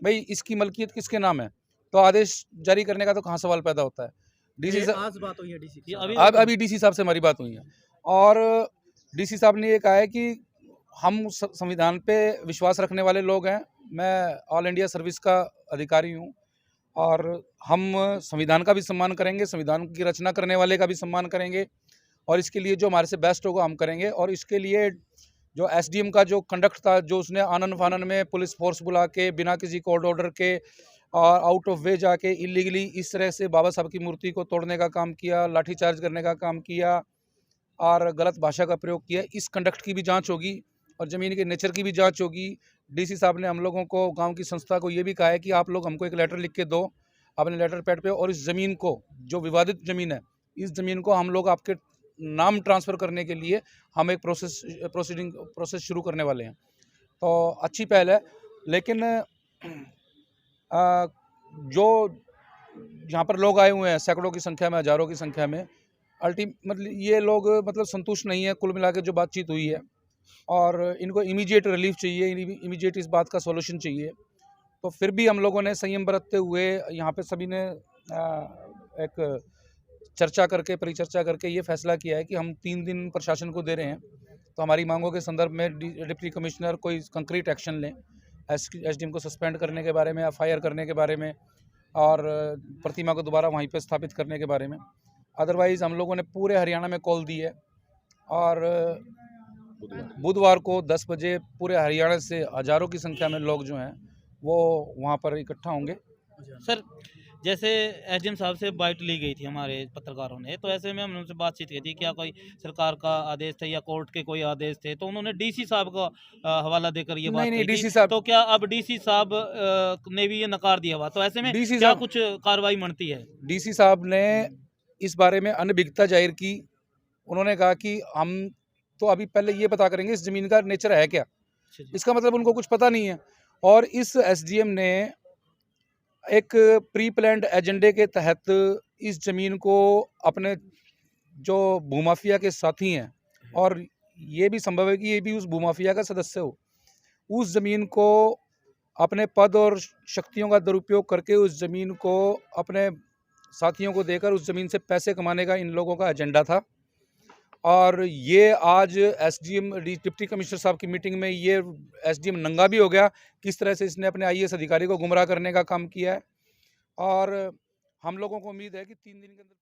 भाई इसकी मलकियत किसके नाम है, तो आदेश जारी करने का तो कहाँ सवाल पैदा होता है। डीसी साहब, आज बात हुई है डीसी की, अभी डीसी साहब से हमारी बात हुई है और डीसी साहब ने ये कहा है कि हम संविधान पे विश्वास रखने वाले लोग हैं। मैं ऑल इंडिया सर्विस का अधिकारी हूँ और हम संविधान का भी सम्मान करेंगे, संविधान की रचना करने वाले का भी सम्मान करेंगे और इसके लिए जो हमारे से बेस्ट होगा हम करेंगे। और इसके लिए जो एसडीएम का जो कंडक्ट था, जो उसने आनन फानन में पुलिस फोर्स बुला के बिना किसी कोर्ट ऑर्डर के और आउट ऑफ वे जाके इलीगली इस तरह से बाबा साहब की मूर्ति को तोड़ने का काम किया, लाठीचार्ज करने का काम किया और गलत भाषा का प्रयोग किया, इस कंडक्ट की भी जांच होगी और ज़मीन के नेचर की भी जांच होगी। डीसी साहब ने हम लोगों को, गांव की संस्था को ये भी कहा है कि आप लोग हमको एक लेटर लिख के दो अपने लेटर पैड पे, और इस ज़मीन को, जो विवादित ज़मीन है, इस ज़मीन को हम लोग आपके नाम ट्रांसफ़र करने के लिए हम एक प्रोसेस शुरू करने वाले हैं। तो अच्छी पहल है, लेकिन जो यहाँ पर लोग आए हुए हैं सैकड़ों की संख्या में, हज़ारों की संख्या में, मतलब ये लोग मतलब संतुष्ट नहीं है कुल मिला के जो बातचीत हुई है और इनको इमीडिएट रिलीफ चाहिए, इमीडिएट इस बात का सॉल्यूशन चाहिए। तो फिर भी हम लोगों ने संयम बरतते हुए यहाँ पे सभी ने एक चर्चा करके, परिचर्चा करके ये फैसला किया है कि हम 3 दिन प्रशासन को दे रहे हैं। तो हमारी मांगों के संदर्भ में डिप्टी कमिश्नर कोई कंक्रीट एक्शन लें, एसडीएम को सस्पेंड करने के बारे में, एफआईआर करने के बारे में और प्रतिमा को दोबारा वहीं पे स्थापित करने के बारे में। अदरवाइज़ हम लोगों ने पूरे हरियाणा में कॉल दी है और बुधवार को 10 बजे पूरे हरियाणा से हज़ारों की संख्या में लोग जो हैं वो वहाँ पर इकट्ठा होंगे। सर, जैसे एसडीएम साहब से बाइट ली गई थी हमारे पत्रकारों ने, तो ऐसे में हमने उनसे बातचीत की थी, क्या कोई सरकार का आदेश थे या कोर्ट के कोई आदेश थे, तो उन्होंने डीसी साहब का हवाला देकर ये बात नहीं, कही डीसी थी। साहब, तो क्या अब डीसी साहब ने भी ये नकार दिया हुआ, तो ऐसे में डीसी क्या साहब, कुछ कार्रवाई बनती है? डीसी साहब ने इस बारे में अनभिज्ञता जाहिर की। उन्होंने कहा कि हम तो अभी पहले ये पता करेंगे इस ज़मीन का नेचर है क्या। इसका मतलब उनको कुछ पता नहीं है। और इस एसडीएम ने एक प्री प्लान्ड एजेंडे के तहत इस ज़मीन को अपने जो भूमाफिया के साथी हैं, और ये भी संभव है कि ये भी उस भूमाफिया का सदस्य हो, उस ज़मीन को अपने पद और शक्तियों का दुरुपयोग करके उस ज़मीन को अपने साथियों को देकर उस ज़मीन से पैसे कमाने का इन लोगों का एजेंडा था। और ये आज एसडीएम डिप्टी कमिश्नर साहब की मीटिंग में ये एसडीएम नंगा भी हो गया, किस तरह से इसने अपने आईएएस अधिकारी को गुमराह करने का काम किया है। और हम लोगों को उम्मीद है कि 3 दिन के अंदर